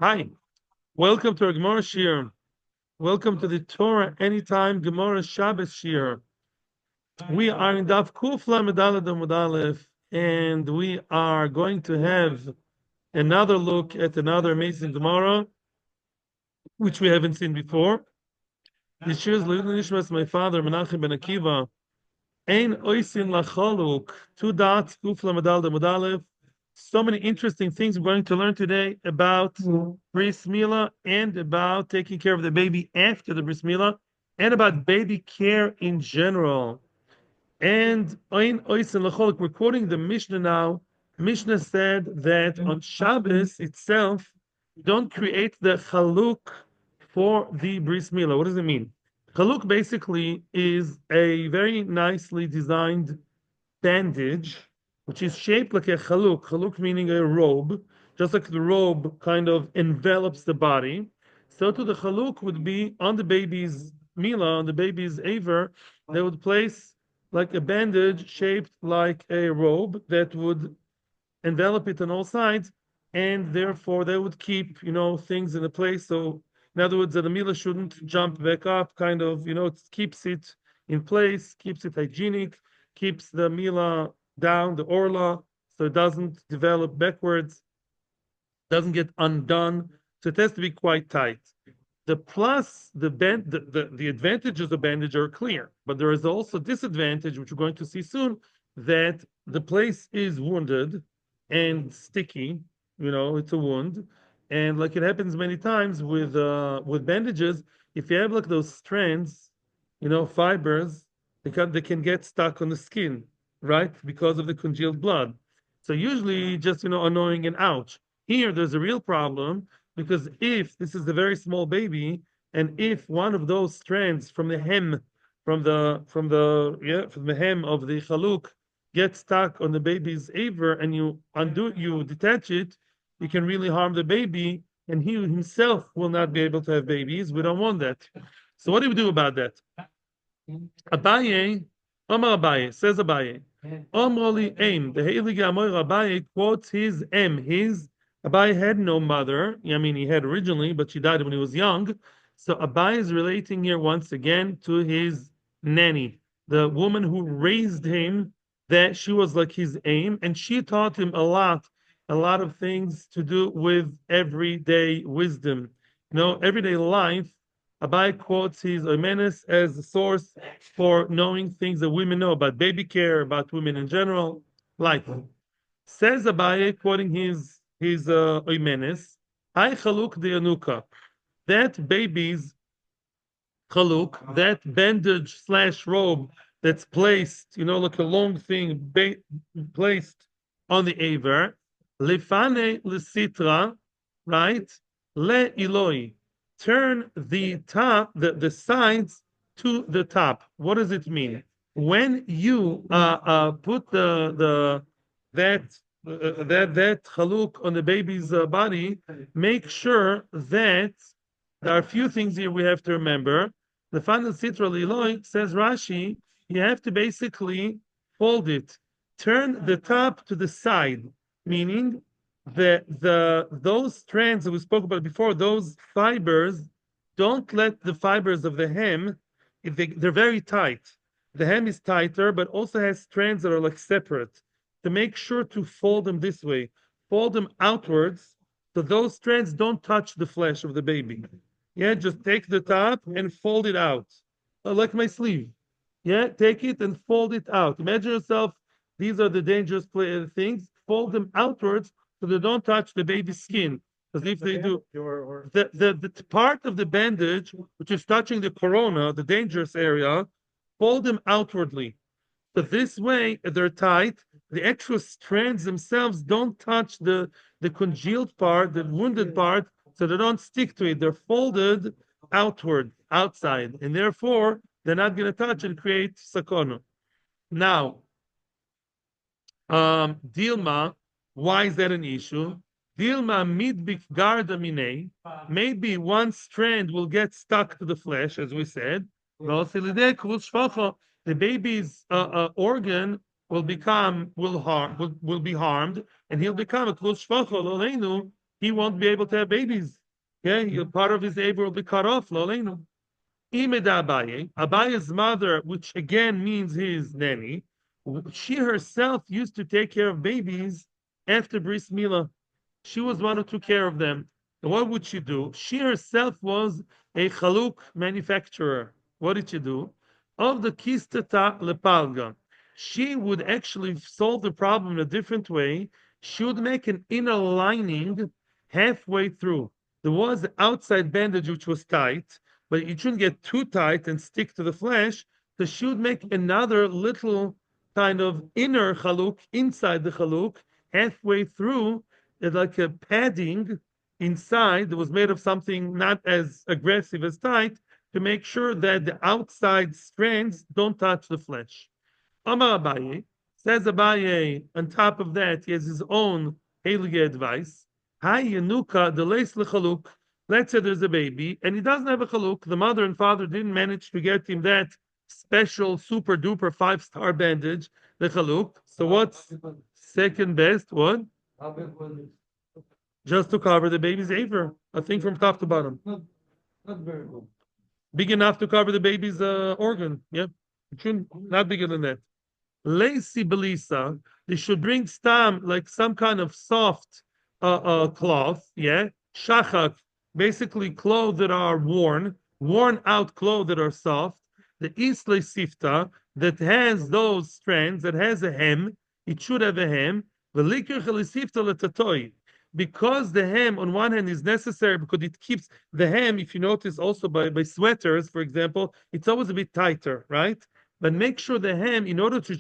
Hi, welcome to our Gemara Shir. Welcome to the Torah Anytime Gemara Shabbos Shir. We are in Daf Kuf Lamed Aleph Amud Aleph, and we are going to have another look at another amazing Gemara, which we haven't seen before. The Shir is Leilun Nishmas, my father, Menachem ben Akiva. Ein Oisin Lachaluk, two dots, Kuf Lamed Aleph Amud Aleph. So many interesting things we're going to learn today about bris milah and about taking care of the baby after the bris milah and about baby care in general. And we're quoting the Mishnah now. Mishnah said that on Shabbos itself, don't create the chaluk for the bris milah. What does it mean? Chaluk basically is a very nicely designed bandage which is shaped like a chaluk meaning a robe, just like the robe kind of envelops the body. So to the chaluk would be on the baby's milah, on the baby's aver, they would place like a bandage shaped like a robe that would envelop it on all sides, and therefore they would keep, things in a place. So in other words, that the milah shouldn't jump back up, kind of, it keeps it in place, keeps it hygienic, keeps the milah down, the orla, so it doesn't develop backwards, doesn't get undone. So it has to be quite tight. The plus, the advantages of bandage are clear, but there is also disadvantage, which we're going to see soon, that the place is wounded and sticky. It's a wound, and like it happens many times with bandages, if you have like those strands, fibers, they can get stuck on the skin, right? Because of the congealed blood. So usually just, annoying and ouch. Here, there's a real problem because if this is a very small baby, and if one of those strands from the hem, from the hem of the chaluk gets stuck on the baby's aver and you detach it, you can really harm the baby, and he himself will not be able to have babies. We don't want that. So what do we do about that? Abaye, Omar Abaye, says Abaye. Omroli aim. The Heilige Amoy Abaye quotes his Abaye had no mother. I mean, he had originally, but she died when he was young. So Abaye is relating here once again to his nanny, the woman who raised him, that she was like his aim, and she taught him a lot of things to do with everyday wisdom. Everyday life. Abaye quotes his Oimenes as a source for knowing things that women know about baby care, about women in general, life. Says Abaye, quoting his Oimenes, I chaluk de Yanuka, that baby's chaluk, that bandage slash robe that's placed, like a long thing placed on the aver, lefane lesitra, right? Le Eloi, turn the top, the sides to the top. What does it mean? When you put that chaluk on the baby's body, make sure that there are a few things here we have to remember. The final sitra liloi, says Rashi, you have to basically fold it, turn the top to the side, meaning those strands that we spoke about before, those fibers, don't let the fibers of the hem, they're very tight. The hem is tighter, but also has strands that are like separate. To make sure to fold them this way, fold them outwards, so those strands don't touch the flesh of the baby. Yeah, just take the top and fold it out, like my sleeve. Yeah, take it and fold it out. Imagine yourself, these are the dangerous things. Fold them outwards so they don't touch the baby's skin. Because if they do, the part of the bandage which is touching the corona, the dangerous area, fold them outwardly. So this way, they're tight. The actual strands themselves don't touch the congealed part, the wounded part, so they don't stick to it. They're folded outward, outside, and therefore they're not going to touch and create sakona. Now, Dilma, why is that an issue? Dilma midbik garda mine. Maybe one strand will get stuck to the flesh, as we said. The baby's organ will be harmed, and he'll become a klus shvacha. he won't be able to have babies. Yeah, part of his aver will be cut off. Lo aleinu. Imeda Abaye, Abaye's mother, which again means his nanny, she herself used to take care of babies after bris milah. She was one who took care of them. And what would she do? She herself was a chaluk manufacturer. What did she do? Of the kistata lepalga, she would actually solve the problem in a different way. She would make an inner lining halfway through. There was the outside bandage which was tight, but it shouldn't get too tight and stick to the flesh. So she would make another little kind of inner chaluk inside the chaluk halfway through, like a padding inside that was made of something not as aggressive as tight to make sure that the outside strands don't touch the flesh. Amar Abaye, says Abaye, on top of that, he has his own Heilige advice. Hi Yanuka, the lace lechaluk. Let's say there's a baby and he doesn't have a chaluk. The mother and father didn't manage to get him that special super duper 5-star bandage, the chaluk. So what's second best? What? Just to cover the baby's aver, I think from top to bottom. Not very good. Big enough to cover the baby's organ. Yeah, it shouldn't, not bigger than that. Lacy belisa, they should bring stam, like some kind of soft cloth. Yeah, shachak, basically clothes that are worn out clothes that are soft. The isle sifta that has those strands, that has a hem, it should have a hem. The likir sifta letatoi, because the hem on one hand is necessary because it keeps the hem, if you notice also by sweaters, for example, it's always a bit tighter, right? But make sure the hem, in order to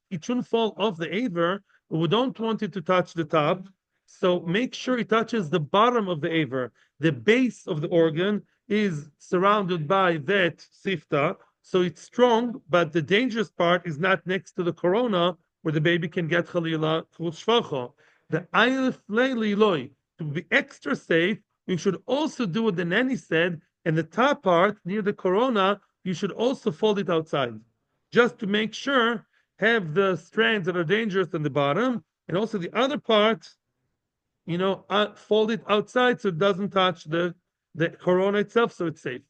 it shouldn't fall off the aver, we don't want it to touch the top. So make sure it touches the bottom of the aver. The base of the organ is surrounded by that sifta, so it's strong, but the dangerous part is not next to the corona where the baby can get chalila shvacho. The ayif loy, to be extra safe, you should also do what the nanny said, and the top part near the corona, you should also fold it outside, just to make sure have the strands that are dangerous on the bottom, and also the other part, fold it outside so it doesn't touch the corona itself, so it's safe.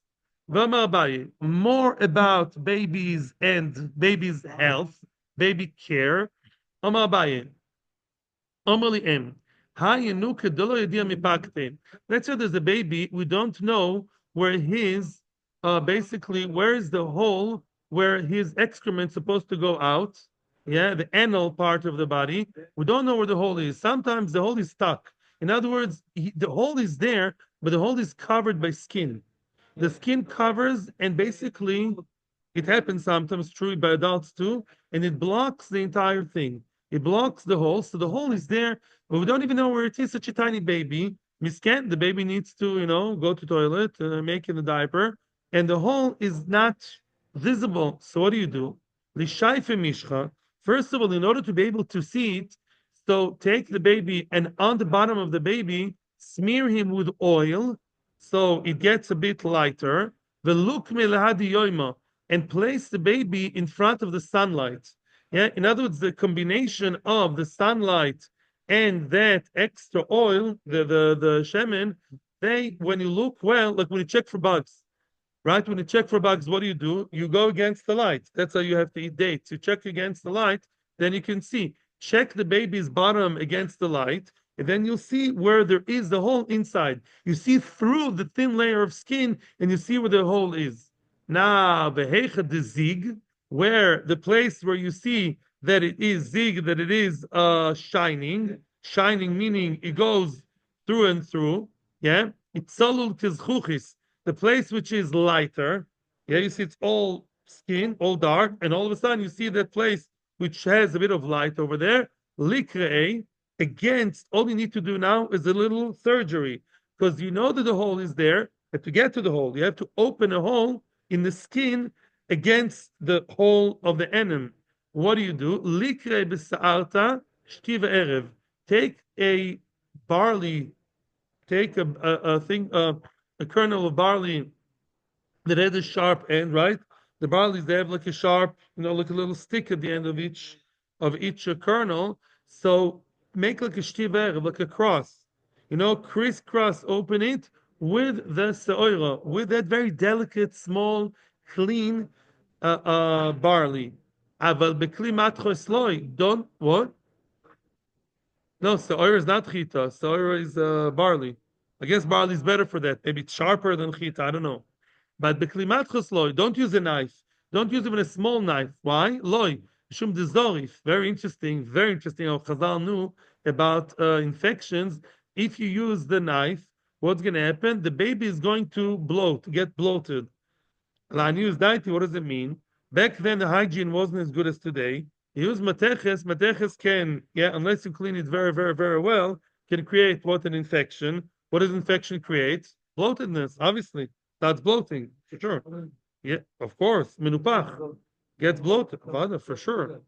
Abaye, more about babies and babies' health, baby care. Abaye. Let's say there's a baby, we don't know where his, basically, where is the hole where his excrement's supposed to go out. Yeah, the anal part of the body. We don't know where the hole is. Sometimes the hole is stuck. In other words, the hole is there, but the hole is covered by skin. The skin covers, and basically, it happens sometimes, true by adults too, and it blocks the entire thing. It blocks the hole, so the hole is there, but we don't even know where it is. Such a tiny baby, miscan, the baby needs to, go to toilet, make in the diaper, and the hole is not visible. So what do? Lishaife mishcha. First of all, in order to be able to see it, so take the baby and on the bottom of the baby, smear him with oil, so it gets a bit lighter. Veluk melahadi yoima, and place the baby in front of the sunlight. Yeah, in other words, the combination of the sunlight and that extra oil, the shemen, when you look well, like when you check for bugs, right? When you check for bugs, what do? You go against the light. That's how you have to eat dates. You check against the light, then you can see. Check the baby's bottom against the light, and then you'll see where there is the hole inside. You see through the thin layer of skin, and you see where the hole is. Now, vehecha de zig, where the place where you see that it is zig, that it is shining meaning it goes through and through. Yeah, it's solul tizchuchis, the place which is lighter. Yeah, you see it's all skin, all dark, and all of a sudden you see that place which has a bit of light over there. Likrei, against, all you need to do now is a little surgery, because you know that the hole is there, but to get to the hole, you have to open a hole in the skin against the hole of the enemy. What do? Likrei b'sa'arta shtiva erev. Take a barley, take a kernel of barley that has a sharp end, right? The barley, they have like a sharp, like a little stick at the end of each kernel. So make like a shtiv erev, like a cross. crisscross, open it with the se'ora, with that very delicate, small, clean barley. Aval bekli matchos loy. Don't what? No, se'ora is not chita. Se'ora is barley. I guess barley is better for that. Maybe it's sharper than chita. I don't know. But bekli matchos loy. Don't use a knife. Don't use even a small knife. Why? Loy. Shum dezorif. Very interesting. Very interesting. How Chazal knew about infections. If you use the knife, what's going to happen? The baby is going to get bloated. La news daiti, what does it mean? Back then, the hygiene wasn't as good as today. You use mateches. Mateches can, unless you clean it very, very, very well, can create what an infection. What does infection create? Bloatedness, obviously. That's bloating, for sure. Yeah, of course. Minupach gets bloated, for sure.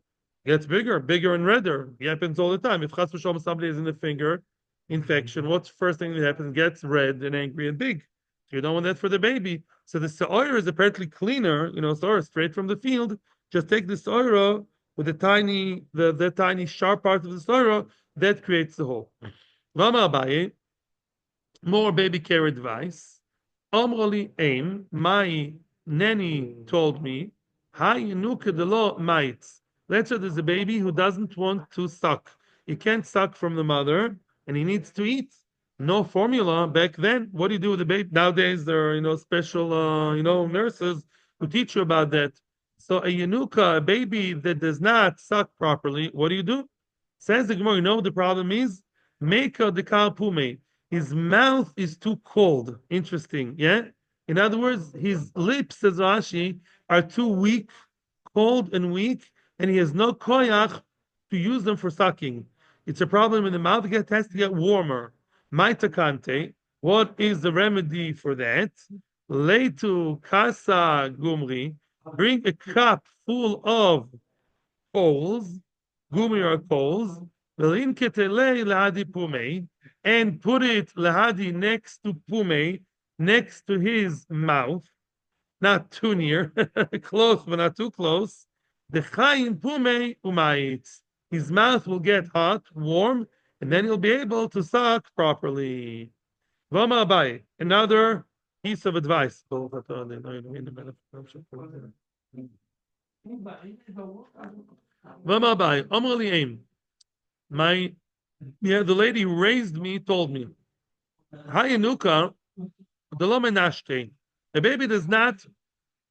Gets bigger and redder. It happens all the time. If chas v'shalom somebody is in the finger infection, what's the first thing that happens? It gets red and angry and big. You don't want that for the baby. So the se'ora is apparently cleaner, se'ora straight from the field. Just take the se'ora with the tiny sharp part of the se'ora that creates the hole. Vama Abaye, more baby care advice. Omroli aim, my nanny told me, hi nuka de lo mites. Let's say there's a baby who doesn't want to suck. He can't suck from the mother and he needs to eat. No formula back then. What do you do with the baby? Nowadays there are special nurses who teach you about that. So a yanuka, a baby that does not suck properly, what do you do? Says the Gemara, what the problem is? Meka de pume. His mouth is too cold. Interesting, yeah? In other words, his lips, says Rashi, are too weak, cold and weak, and he has no koyach to use them for sucking. It's a problem in the mouth. It has to get warmer. Maitakante, what is the remedy for that? Leitu kasa gumri, bring a cup full of coals, gumri or coals, velin ketele lahadi pume, and put it lahadi next to pume, next to his mouth, not too near, close but not too close. The chayin pume umayit. His mouth will get hot, warm, and then he'll be able to suck properly. Vama Abaye, another piece of advice. Vama Abaye, Amrali Aim. The lady who raised me told me, Hayanuka, the lo menashte. A baby does not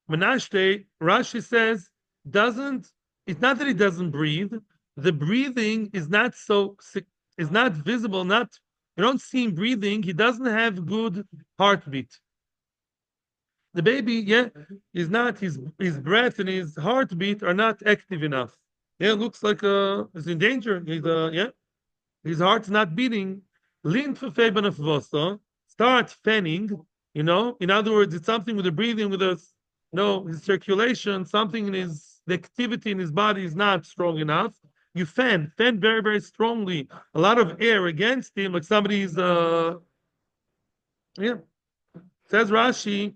menashte. Rashi says it's not that he doesn't breathe. The breathing is not visible. You don't see him breathing. He doesn't have good heartbeat. The baby, is not his breath and his heartbeat are not active enough. It looks like he's in danger. His heart's not beating. Start fanning. In other words, it's something with the breathing, with his circulation, something in the activity in his body is not strong enough. You fan very, very strongly, a lot of air against him, like somebody's says Rashi,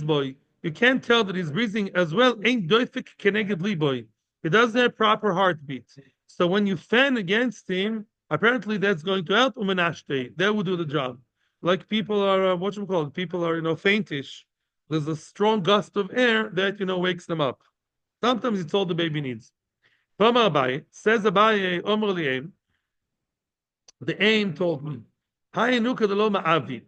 boy. You can't tell that he's breathing as well. Ain't doifik keneged liboy. He doesn't have proper heartbeat. So when you fan against him, apparently that's going to help umenashte. That will do the job. Like people are people are faintish. There's a strong gust of air that wakes them up. Sometimes it's all the baby needs. Abaye says Abaye Omer the aim told me. Hayanuka de lo ma'avi.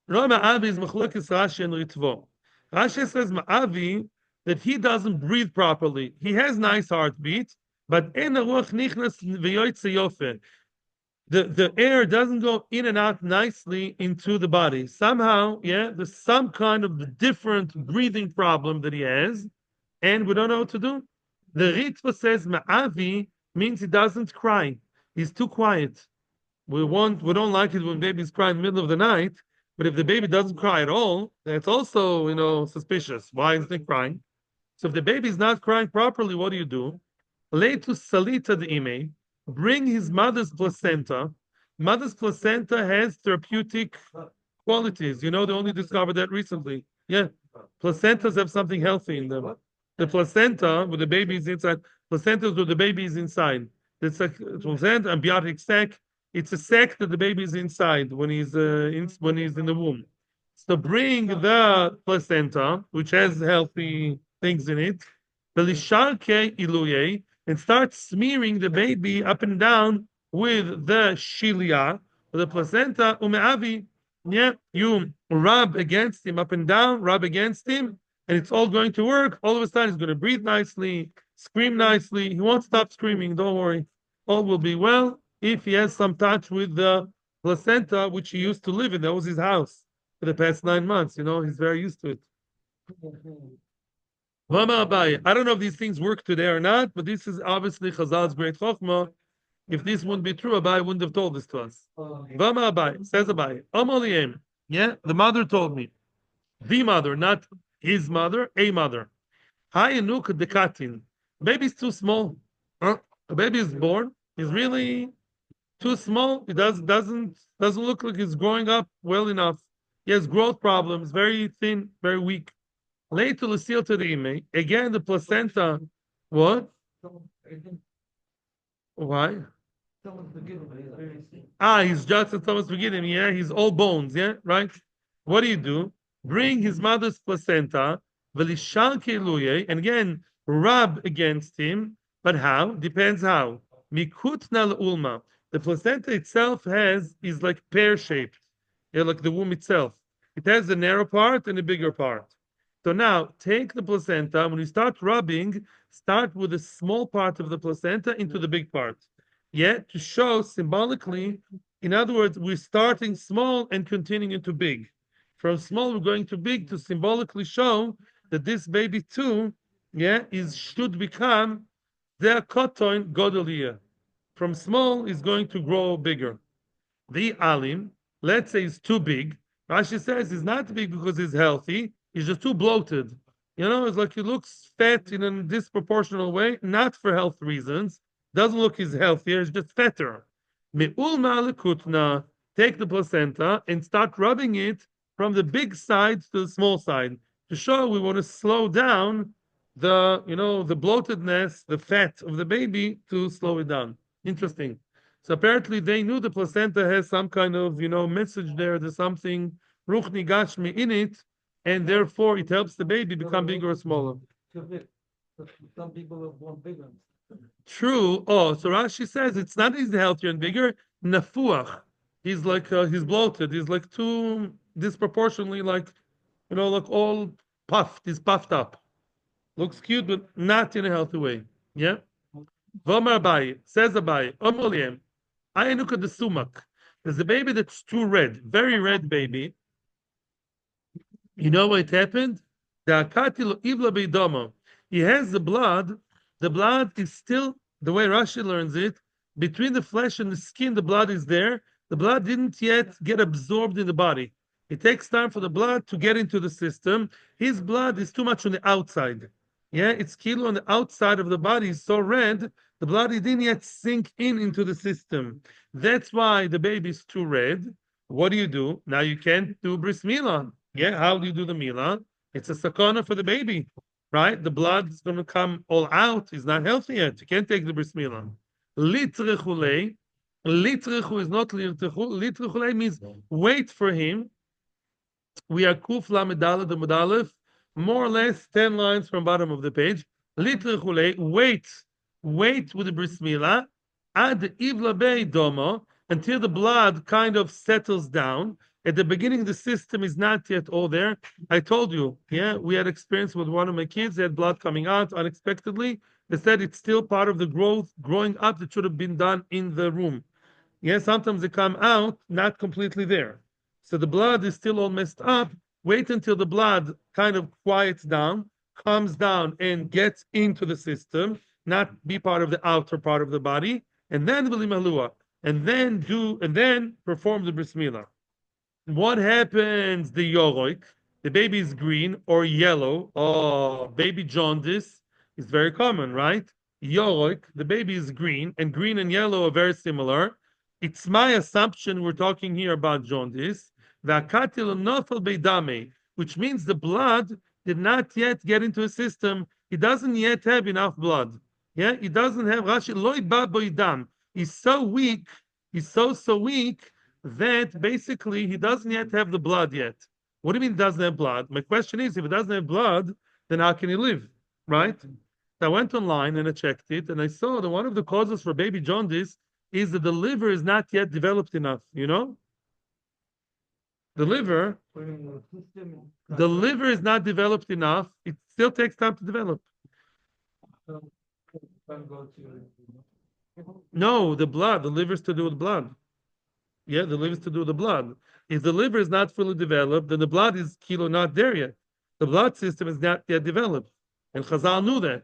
Lo ma'avi is machlokes Rashi and Ritvo. Rashi says ma'avi that he doesn't breathe properly. He has nice heartbeat, but en ruach nichnas v'yoytze yofe. The air doesn't go in and out nicely into the body. Somehow, there's some kind of different breathing problem that he has, and we don't know what to do. The Ritva says Ma'avi means he doesn't cry. He's too quiet. We don't like it when babies cry in the middle of the night, but if the baby doesn't cry at all, that's also, suspicious. Why isn't he crying? So if the baby is not crying properly, what do? Lay to salita the ime, bring his mother's placenta. Mother's placenta has therapeutic qualities. They only discovered that recently. Yeah, placentas have something healthy in them. The placenta with the baby is inside. Placentas with the baby is inside. It's like placenta, amniotic sac. It's a sac that the baby is inside when when he's in the womb. So bring the placenta, which has healthy things in it, belisharke iluye, and start smearing the baby up and down with the shilia, the placenta, umeavi. Yeah, you rub against him up and down, rub against him, and it's all going to work. All of a sudden, he's going to breathe nicely, scream nicely. He won't stop screaming. Don't worry. All will be well if he has some touch with the placenta, which he used to live in. That was his house for the past 9 months. He's very used to it. Vama Abaye. I don't know if these things work today or not, but this is obviously Chazal's great chokhmah. If this wouldn't be true, Abaye wouldn't have told this to us. Vama Abaye, says Abaye. Amaliyem. Yeah, the mother told me. The mother, not his mother, a mother. Hayanuk dekatin. Baby's too small. The baby is born. He's really too small. He doesn't look like he's growing up well enough. He has growth problems, very thin, very weak. Later, Lucille to the ime. Again, the placenta. What? Why? He's just as Thomas beginning. Yeah, he's all bones. Yeah, right. What do? Bring his mother's placenta, and again rub against him. But how? Depends how. Mikutna ulma. The placenta itself is like pear shaped, yeah, like the womb itself. It has a narrow part and a bigger part. So now take the placenta. When you start rubbing, start with the small part of the placenta into the big part. Yeah, to show symbolically, in other words, we're starting small and continuing into big. From small, we're going to big to symbolically show that this baby too, yeah, should become the koton godoliya. From small is going to grow bigger. The alim, let's say, is too big. Rashi says he's not big because he's healthy. He's just too bloated. It's like he looks fat in a disproportional way, not for health reasons. Doesn't look he's healthier, he's just fatter. Me'ul ma'alekutna, take the placenta and start rubbing it from the big side to the small side to show we want to slow down the bloatedness, the fat of the baby to slow it down. Interesting. So apparently they knew the placenta has some kind of, message there. There's something ruchni gashmi in it, and therefore it helps the baby become bigger or smaller. Some people are born bigger. True. Oh, so Rashi says it's not he's healthier and bigger. Nafuach. He's like he's bloated. He's like too disproportionately like all puffed. He's puffed up. Looks cute, but not in a healthy way. Yeah. Vomar Abaye says Abaye. Omoliem. I look at the sumak. There's a baby that's too red, very red baby. You know what happened? The akatilo ivla beidomo. He has the blood. The blood is still the way Rashi learns it. Between the flesh and the skin, the blood is there. The blood didn't yet get absorbed in the body. It takes time for the blood to get into the system. His blood is too much on the outside. Yeah, it's kilo on the outside of the body. It's so red, the blood didn't yet sink into the system. That's why the baby is too red. What do? Now you can't do bris milah. Yeah, how do you do the milah? It's a sakana for the baby, right? The blood is going to come all out. He's not healthy yet. You can't take the bris milah. Litrechule. Litrechu is not litrechu. Litrechule means wait for him. We are kufla medalef the medalef, more or less 10 lines from bottom of the page. Litrechule, wait with the bris milah ad ivla bei domo, until the blood kind of settles down. At the beginning, the system is not yet all there. I told you, yeah, we had experience with one of my kids. They had blood coming out unexpectedly. They said it's still part of the growing up that should have been done in the room. Yeah, sometimes they come out not completely there. So the blood is still all messed up. Wait until the blood kind of quiets down, comes down, and gets into the system, not be part of the outer part of the body, and then v'limalua, and then perform the bris milah. What happens? The yoroik, the baby is green or yellow. Oh, baby jaundice is very common, right? Yoroik, the baby is green, and green and yellow are very similar. It's my assumption we're talking here about jaundice. Which means the blood did not yet get into his system. He doesn't yet have enough blood. Yeah, he doesn't have Rashi loy ba boidam. He's so weak He's so weak that basically he doesn't yet have the blood yet. What do you mean he doesn't have blood? My question is, if he doesn't have blood, then how can he live? Right? I went online and I checked it, and I saw that one of the causes for baby jaundice is that the liver is not yet developed enough. You know, the liver, the liver is not developed enough. It still takes time to develop. No, the blood, the liver is to do with blood. Yeah, the liver is to do with the blood. If the liver is not fully developed, then the blood is not there yet. The blood system is not yet developed. And Chazal knew that.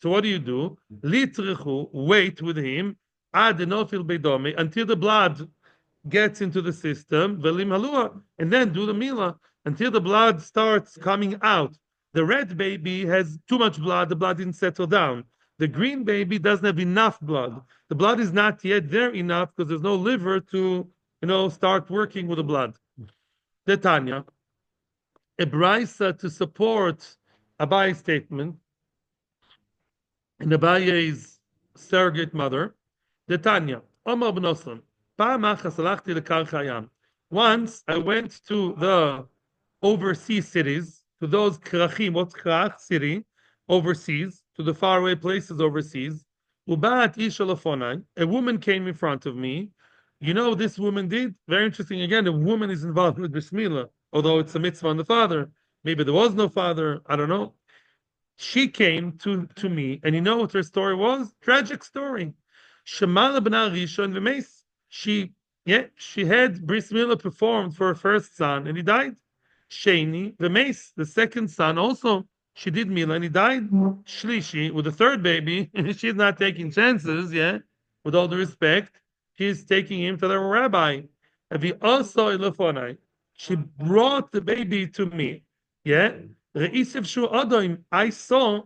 So what do? Litrichu, wait with him, ad enofil beidome, until the blood gets into the system, velim halua, and then do the Milah until the blood starts coming out. The red baby has too much blood, the blood didn't settle down. The green baby doesn't have enough blood. The blood is not yet there enough because there's no liver to, start working with the blood. The Tanya, a brisa to support Abaye's statement, and Abaye's surrogate mother, the Tanya, Omar ben Osram, once I went to the overseas cities, to those krachim, what's krach, city, overseas, to the faraway places overseas. A woman came in front of me. You know what this woman did? Very interesting. Again, a woman is involved with Bris Milah, although it's a mitzvah on the father. Maybe there was no father. I don't know. She came to me, and you know what her story was? Tragic story. Shemala b'na rishon v'meis. She had Bris Milah performed for her first son, and he died. Sheni v'meis, the second son, also she did Milah, and he died. Shlishi, with the third baby, she's not taking chances. With all the respect, she's taking him to the rabbi. And we also she brought the baby to me. I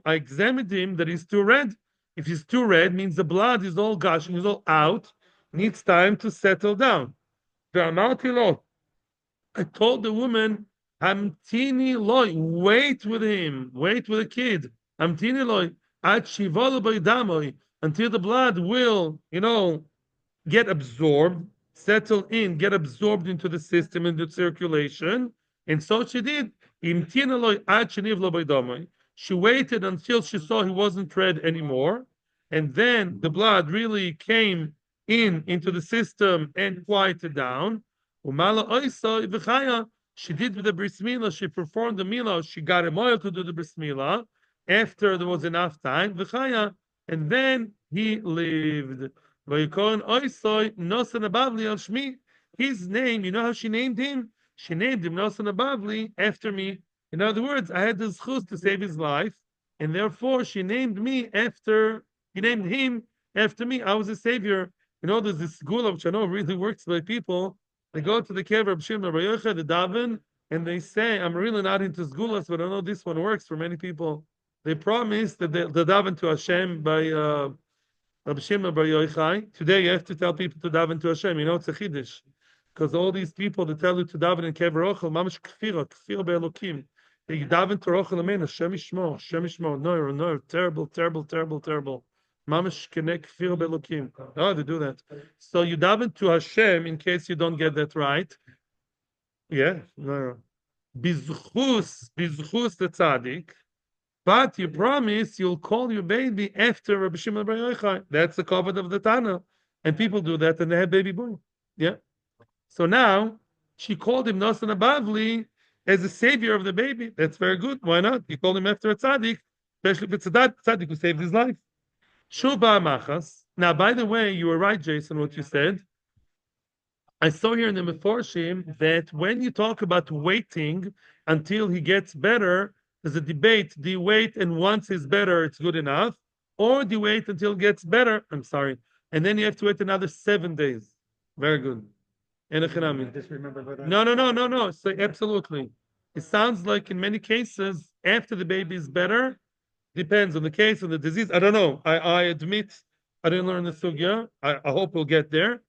examined him that he's too red. If he's too red, means the blood is all gushing, is all out, needs time to settle down. I told the woman, Hamtini loy, wait with him, wait with the kid. Hamtini loy, until the blood will, get absorbed, settle in, get absorbed into the system, into circulation. And so she did. She waited until she saw he wasn't red anymore. And then the blood really came into the system and quieted down. She did with the bris milah, she performed the milah, she got a moil to do the bris milah after there was enough time, and then he lived. His name, you know how she named him? She named him Nosan Abavli after me. In other words, I had the zchus to save his life, and therefore he named him after me. I was a savior. There's this gula which I know really works by people. They go to the kever of Shimon Bar Yochai, the daven, and they say, I'm really not into sgulas, but I know this one works for many people. They promise that the daven to Hashem by Rabbi Shimon Bar Yochai. Today you have to tell people to daven to Hashem. It's a chiddush. Because all these people that tell you to daven in kever ochel, mamish kfira be'elokim. They daven to ochel amen, Hashem yishmo, no, terrible. Mamish kenek kfira be'elokim. Oh, they do that. So you daven to Hashem in case you don't get that right. Yeah, no. Bizchus the tzaddik. But you promise you'll call your baby after Rabbi Shimon Bar Yochai. That's the covenant of the Tana. And people do that and they have baby boy. Yeah. So now she called him Nosan Abavli as a savior of the baby. That's very good. Why not? You called him after a tzaddik, especially if it's a tzaddik who saved his life. Shuba Machas. Now, by the way, you were right, Jason, what you said. I saw here in the Meforshim that when you talk about waiting until he gets better, there's a debate. Do you wait and once he's better, it's good enough? Or do you wait until it gets better? I'm sorry. And then you have to wait another 7 days. Very good. Just remember that. No. So absolutely. It sounds like in many cases, after the baby is better, depends on the case, on the disease. I don't know. I admit I didn't learn the sugya. I hope we'll get there.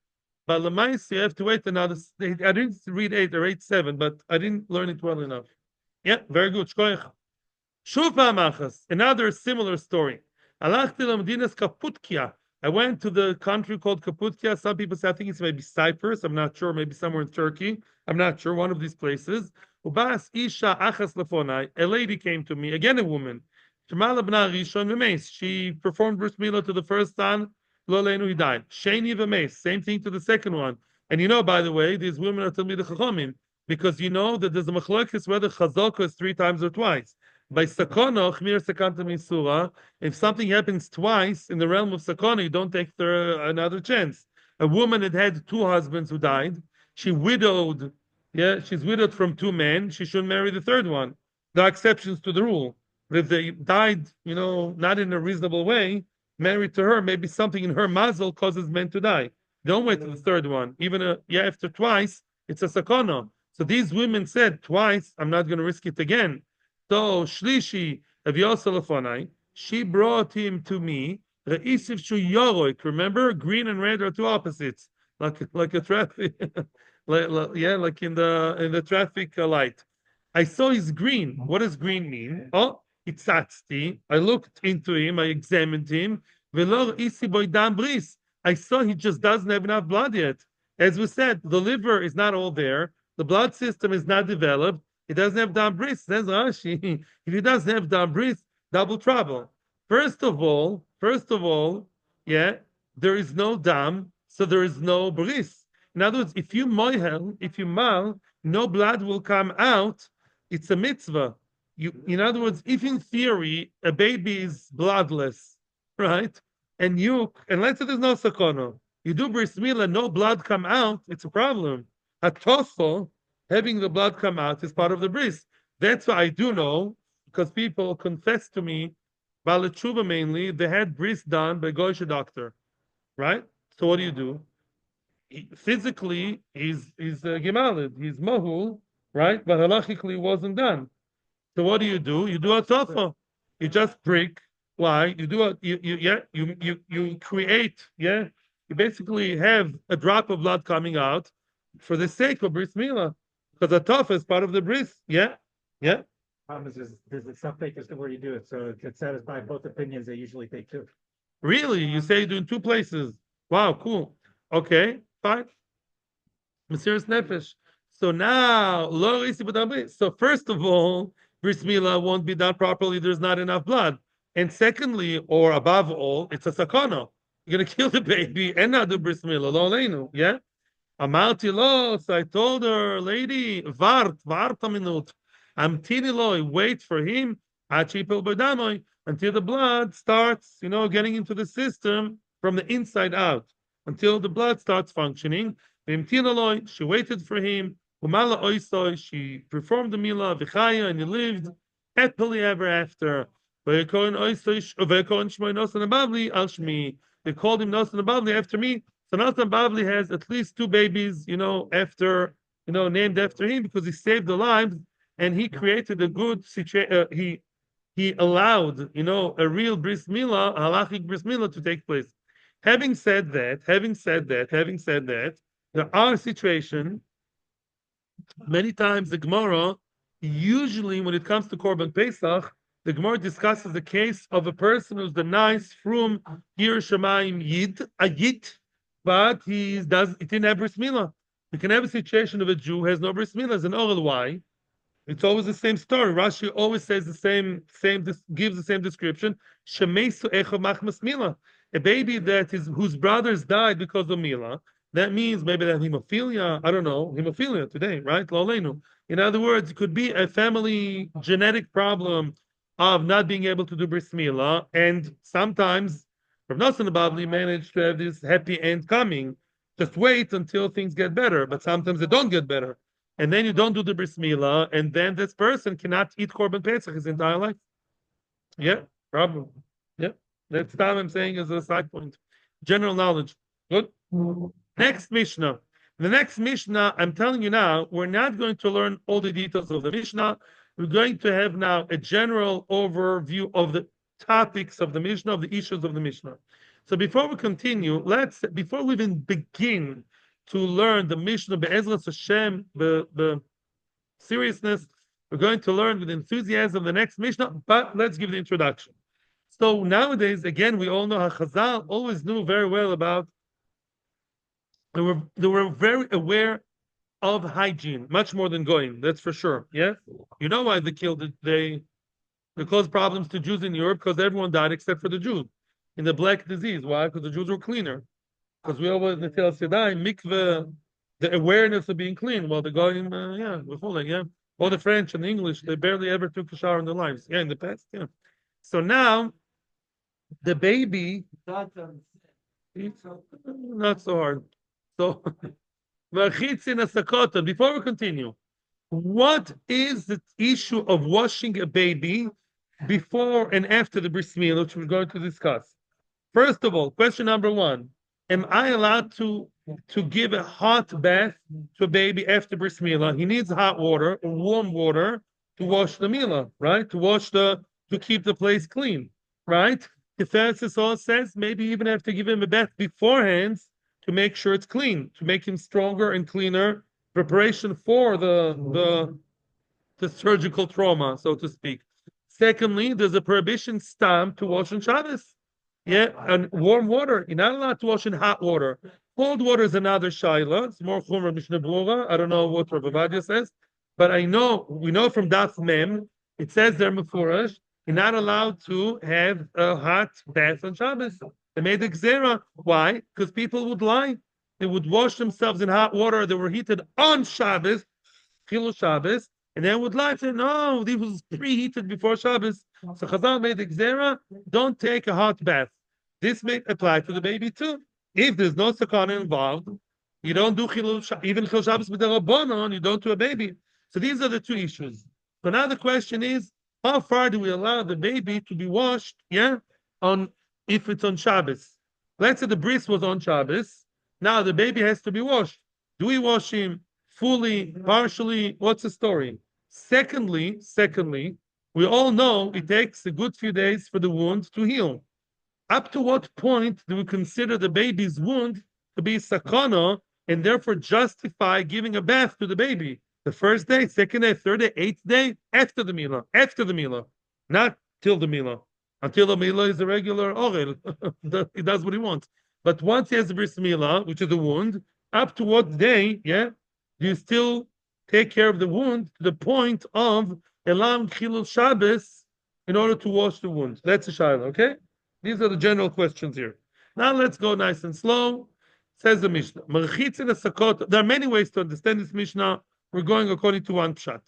But Lamais, you have to wait another. I didn't read 8 or 8-7, but I didn't learn it well enough. Yeah, very good. Shufa Machas, another similar story. Alachti Lamdinas Kaputkia. I went to the country called Kaputkia. Some people say I think it's maybe Cyprus. I'm not sure. Maybe somewhere in Turkey. I'm not sure. One of these places. Ubas isha achas lefonai. A lady came to me, again a woman. Shemala b'na rishon v'meis. She performed bris milah to the first son. Lo leinu, he died. Sheni v'meis. Same thing to the second one. And you know, by the way, these women are Talmidei Chachamim, because you know that there's a machlokes whether chazaka is 3 times or twice. By sakana, chmir sakanta misura, if something happens twice in the realm of sakana, you don't take another chance. A woman had 2 husbands who died. She widowed, she's widowed from 2 men. She shouldn't marry the third one. There are exceptions to the rule. But if they died, not in a reasonable way, married to her, maybe something in her mazel causes men to die. Don't wait to the third one. Even after twice, it's a sakana. So these women said twice, I'm not going to risk it again. So Shlishi of Yoselefonai, she brought him to me. Re'isiv shu yoroik. Remember, green and red are 2 opposites, like a traffic, like in the traffic light. I saw his green. What does green mean? Oh, it's atzti. I looked into him. I examined him. Velor isi boydam bris. I saw he just doesn't have enough blood yet. As we said, the liver is not all there. The blood system is not developed. He doesn't have dam bris. Says Rashi, if he doesn't have dam bris, double trouble. First of all, there is no dam, so there is no bris. In other words, if you mal, no blood will come out. It's a mitzvah. In other words, if in theory a baby is bloodless, right? And let's say there's no sakana, you do bris milah, no blood come out, it's a problem. Hatofo, having the blood come out, is part of the bris. That's why I do know, because people confess to me, Baletshuva mainly, they had bris done by Goyish doctor, right? So what do? Physically, he's gemalid, he's mahul, right? But halachically, it wasn't done. So what do? You do a tofa. You just prick. Why? You create, you basically have a drop of blood coming out for the sake of bris milah, because the tofa is part of the bris. Yeah. Problem is there's some fakers to where you do it, so it satisfies both opinions. They usually take 2. Really? You say you do in 2 places? Wow, cool. Okay, fine. Mesiras nefesh. So now, so first of all, bris milah won't be done properly. There's not enough blood. And secondly, or above all, it's a sakana. You're going to kill the baby and not do bris milah. Lo aleinu, yeah? Amarti lo, so I told her, lady, vart a minut. Amtini lo, wait for him, until the blood starts, getting into the system from the inside out, until the blood starts functioning. She waited for him. She performed the milah, v'chaya, and he lived happily ever after. They called him Nosan Abavli after me. So Nosan Abavli has at least 2 babies, after, named after him, because he saved the lives and he created a good situation. He allowed, a real bris milah, halachic bris milah, to take place. Having said that, there are situations. Many times the Gemara, usually when it comes to Korban Pesach, the Gemara discusses the case of a person who's the nice from Yerushalayim Yid, but he didn't have bris milah. You can have a situation of a Jew who has no bris milah as an oral. Why? It's always the same story. Rashi always says gives the same description. Shemeisu echo machmas milah. A baby whose brothers died because of milah. That means maybe they have hemophilia. I don't know, hemophilia today, right? Lo aleinu. In other words, it could be a family genetic problem of not being able to do bris milah, and sometimes Rav Nosson Abavli managed to have this happy end coming. Just wait until things get better, but sometimes they don't get better, and then you don't do the bris milah, and then this person cannot eat korban pesach his entire life. Yeah, problem. Yeah, that's time I'm saying as a side point. General knowledge. Good. Next Mishnah. The next Mishnah, I'm telling you now, we're not going to learn all the details of the Mishnah. We're going to have now a general overview of the topics of the Mishnah, of the issues of the Mishnah. So before we continue, before we even begin to learn the Mishnah, Be'ezras Hashem, the seriousness, we're going to learn with enthusiasm the next Mishnah, but let's give the introduction. So nowadays, again, we all know how Chazal always knew very well about. They were very aware of hygiene, much more than going. That's for sure. Yeah, you know why they killed it? They caused problems to Jews in Europe because everyone died except for the Jews in the Black Disease. Why? Because the Jews were cleaner. Because we always tell Sedai mikveh, the awareness of being clean. Well, the going, yeah, we're fooling, yeah. All the French and the English, they barely ever took a shower in their lives. Yeah, in the past, yeah. So now the baby, it's not so hard. So before we continue, what is the issue of washing a baby before and after the bris milah, which we're going to discuss? First of all, question number one: am I allowed to give a hot bath to a baby after bris milah? He needs hot water or warm water to wash the milah, right? To keep the place clean, right? The Tiferes all says maybe even have to give him a bath beforehand to make sure it's clean, to make him stronger and cleaner, preparation for the surgical trauma, so to speak. Secondly, there's a prohibition stamp to wash on Shabbos. Yeah, and warm water. You're not allowed to wash in hot water. Cold water is another shaila. It's more chumrah mishnah brura. I don't know what Rav Ovadia says, but we know from Daf Mem, it says there mefurash, you're not allowed to have a hot bath on Shabbos. They made the gzera. Why? Because people would lie. They would wash themselves in hot water. They were heated on Shabbos, Chilul Shabbos, and then would lie. Say, no, this was preheated before Shabbos. So Chazal made the gzera. Don't take a hot bath. This may apply to the baby too. If there's no sakana involved, you don't do even Chilul Shabbos with the rabbanon. You don't do a baby. So these are the two issues. So now the question is, how far do we allow the baby to be washed? Yeah, on if it's on Shabbos. Let's say the bris was on Shabbos. Now the baby has to be washed. Do we wash him fully, partially? What's the story? Secondly, we all know it takes a good few days for the wound to heal. Up to what point do we consider the baby's wound to be sakana and therefore justify giving a bath to the baby? The first day, second day, third day, eighth day, after the milah, not till the milah. Until the milah is a regular orel, he does what he wants. But once he has the bris milah, which is the wound, up to what day, yeah, do you still take care of the wound to the point of elam chilul Shabbos in order to wash the wound? That's a shaila, okay? These are the general questions here. Now let's go nice and slow. Says the Mishnah. There are many ways to understand this Mishnah. We're going according to one pshat.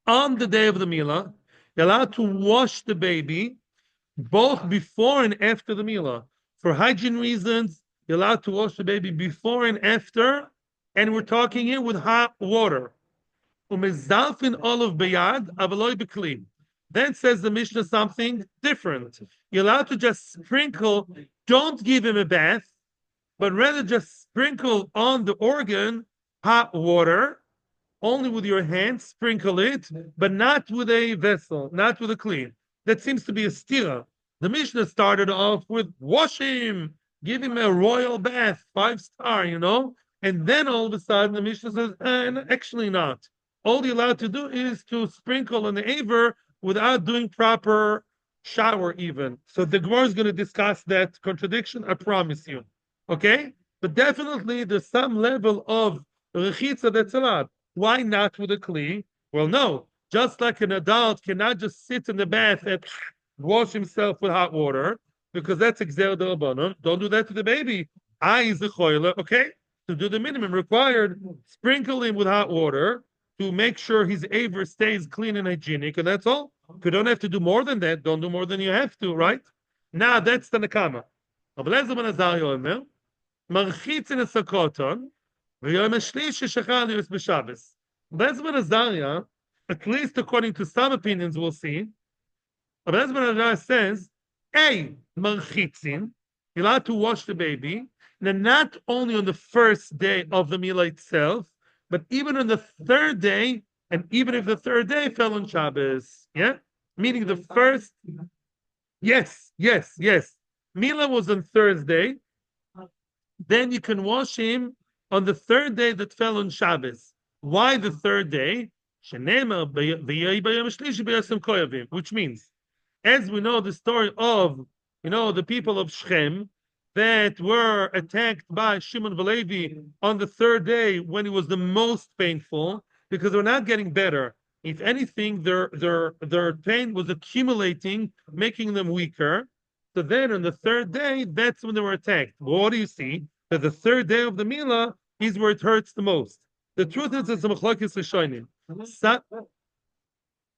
On the day of the milah, you're allowed to wash the baby both before and after the milah. For hygiene reasons, you're allowed to wash the baby before and after, and we're talking here with hot water. Olive beyad, avaloi bekli. Then says the Mishnah something different. You're allowed to just sprinkle, don't give him a bath, but rather just sprinkle on the organ hot water, only with your hands, sprinkle it, but not with a vessel, not with a clean. That seems to be a stira. The Mishnah started off with wash him, give him a royal bath, 5-star, and then all of a sudden the Mishnah says, actually not. All you're allowed to do is to sprinkle on the aver without doing proper shower even. So the Gemara is going to discuss that contradiction, I promise you. Okay? But definitely there's some level of rechitza that's allowed. Why not with a kli? Well, no. Just like an adult cannot just sit in the bath and wash himself with hot water, because that's exer d'Rabbanan. Don't do that to the baby. Is the choila, okay? To do the minimum required, sprinkle him with hot water to make sure his aver stays clean and hygienic, and that's all. If you don't have to do more than that, don't do more than you have to, right? Now that's the nakama. Marchitz in a sakoton, v'yom hashlishi shechal yos b'Shabbos. Bezman Azaria, at least according to some opinions, we'll see. Bezman Azaria says, marchitzin, you're allowed to wash the baby, and not only on the first day of the milah itself, but even on the third day, and even if the third day fell on Shabbos, yeah, meaning the first. Yes. Milah was on Thursday. Then you can wash him on the third day that fell on Shabbos. Why the third day? Which means, as we know the story of, the people of Shechem that were attacked by Shimon Velevi on the third day when it was the most painful, because they're not getting better. If anything, their pain was accumulating, making them weaker. So then on the third day, that's when they were attacked. Well, what do you see? That the third day of the Milah is where it hurts the most. The truth is it's a machlokes rishonim.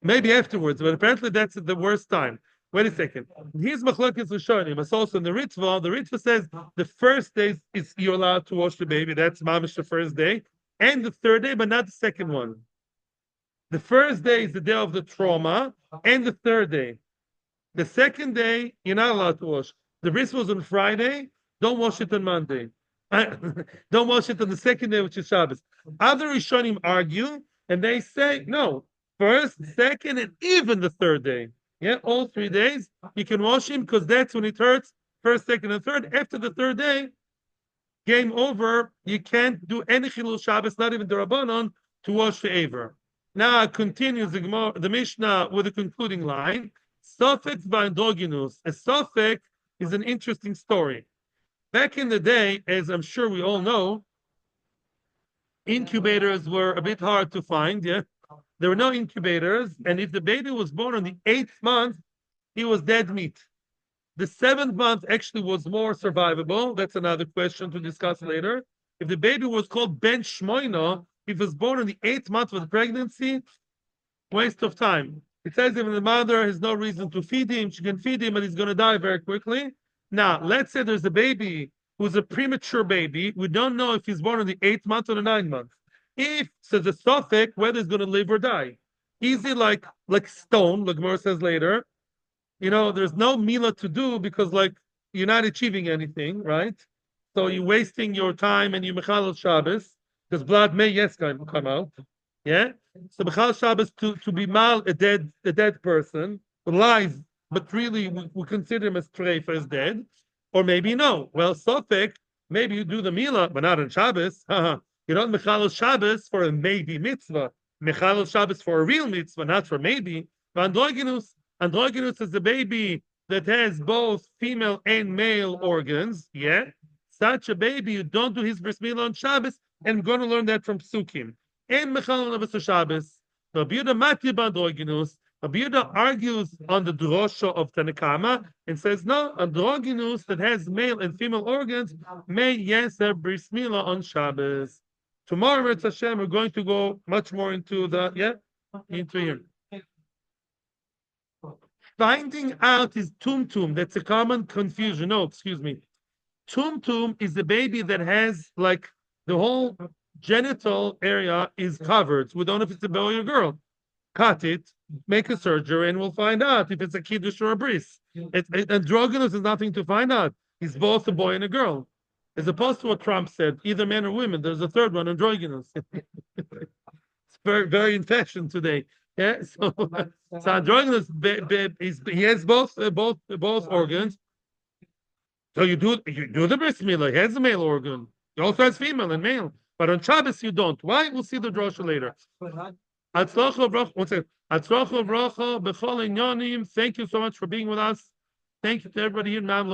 Maybe afterwards, but apparently that's the worst time. Wait a second. Here's machlokes rishonim. It's also in the Ritva. The Ritva says the first day is you're allowed to wash the baby. That's mamish the first day, and the third day, but not the second one. The first day is the day of the trauma, and the third day. The second day, you're not allowed to wash. The bris was on Friday. Don't wash it on Monday. Don't wash it on the second day, which is Shabbos. Other Rishonim argue, and they say, no, first, second, and even the third day. Yeah, all 3 days, you can wash him because that's when it hurts. First, second, and third. After the third day, game over. You can't do any Chilul Shabbos, not even the Rabbanon, to wash the Aver. Now it continues the Mishnah with a concluding line. Sofek v'androginus. A sofek is an interesting story. Back in the day, as I'm sure we all know, incubators were a bit hard to find. Yeah, there were no incubators, and if the baby was born on the 8th month, he was dead meat. The 7th month actually was more survivable. That's another question to discuss later. If the baby was called Ben Shmoino, if he was born in the 8th month of the pregnancy, waste of time. It says if the mother has no reason to feed him, she can feed him, but he's going to die very quickly. Now, let's say there's a baby who's a premature baby. We don't know if he's born in the 8th month or the 9th month. If says a sofek, whether he's going to live or die. Easy like stone, like Gemara says later. There's no Milah to do because you're not achieving anything, right? So you're wasting your time and you mechalel Shabbos because blood may come out. Yeah. So Bechal Shabbos to be mal a dead person alive, but really we consider him as treif as dead, or maybe no. Well, Sofek, maybe you do the Milah, but not on Shabbos. You don't Mechalel Shabbos for a maybe mitzvah. Mechalel Shabbos for a real mitzvah, not for maybe. Androginus is the baby that has both female and male organs. Yeah. Such a baby, you don't do his bris milah on Shabbos, and I'm going to learn that from Psukim. And Mechalel Shabbos Shabbos. Rabbi Yehuda Mati Androginus. Rabbi Yehuda argues on the drosha of Tanakama and says, no, androginus that has male and female organs may yes have bris milah on Shabbos. Tomorrow, Mitzvah Hashem, we're going to go much more into into here. Finding out is tumtum. That's a common confusion. No, excuse me. Tumtum is the baby that has the whole genital area is covered. So we don't know if it's a boy or a girl. Cut it, make a surgery, and we'll find out if it's a kiddush or a bris. Androgynous is nothing to find out. He's both a boy and a girl. As opposed to what Trump said, either men or women. There's a third one, androgynous. It's very, very in fashion today. Yeah, so androgynous, he has both organs. So you do the bris milah. He has a male organ. He also has female and male. But on Shabbos you don't. Why? We'll see the drosha later. Thank you so much for being with us. Thank you to everybody here in Mount